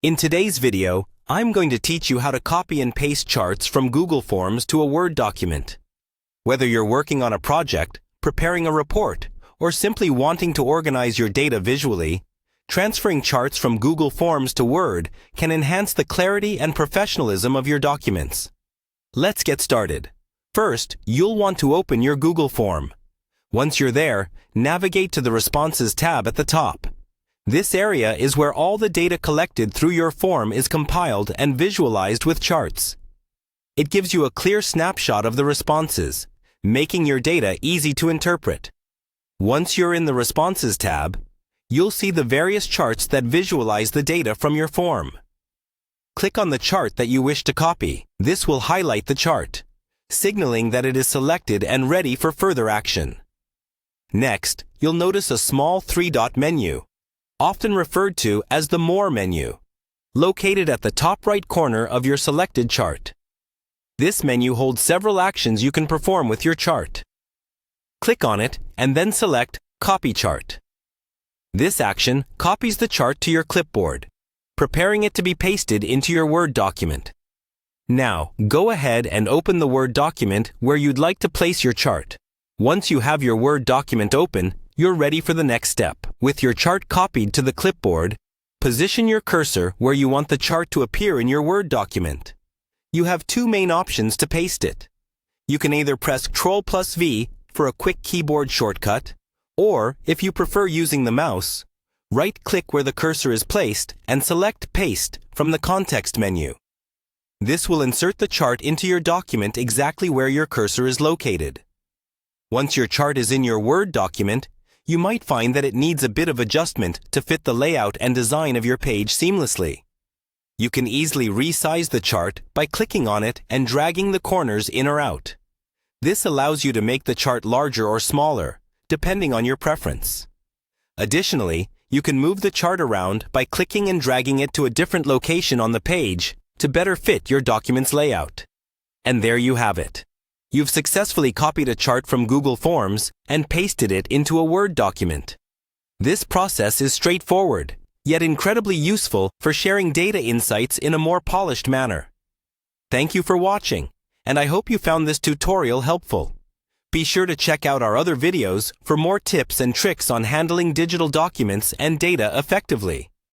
In today's video, I'm going to teach you how to copy and paste charts from Google Forms to a Word document. Whether you're working on a project, preparing a report, or simply wanting to organize your data visually, transferring charts from Google Forms to Word can enhance the clarity and professionalism of your documents. Let's get started. First, you'll want to open your Google form. Once you're there, navigate to the Responses tab at the top. This area is where all the data collected through your form is compiled and visualized with charts. It gives you a clear snapshot of the responses, making your data easy to interpret. Once you're in the Responses tab, you'll see the various charts that visualize the data from your form. Click on the chart that you wish to copy. This will highlight the chart, signaling that it is selected and ready for further action. Next, you'll notice a small three-dot menu, often referred to as the More menu, located at the top right corner of your selected chart. This menu holds several actions you can perform with your chart. Click on it and then select Copy Chart. This action copies the chart to your clipboard, preparing it to be pasted into your Word document. Now, go ahead and open the Word document where you'd like to place your chart. Once you have your Word document open, you're ready for the next step. With your chart copied to the clipboard, position your cursor where you want the chart to appear in your Word document. You have two main options to paste it. You can either press Ctrl+V for a quick keyboard shortcut, or, if you prefer using the mouse, right-click where the cursor is placed and select Paste from the context menu. This will insert the chart into your document exactly where your cursor is located. Once your chart is in your Word document, you might find that it needs a bit of adjustment to fit the layout and design of your page seamlessly. You can easily resize the chart by clicking on it and dragging the corners in or out. This allows you to make the chart larger or smaller, depending on your preference. Additionally, you can move the chart around by clicking and dragging it to a different location on the page to better fit your document's layout. And there you have it. You've successfully copied a chart from Google Forms and pasted it into a Word document. This process is straightforward, yet incredibly useful for sharing data insights in a more polished manner. Thank you for watching, and I hope you found this tutorial helpful. Be sure to check out our other videos for more tips and tricks on handling digital documents and data effectively.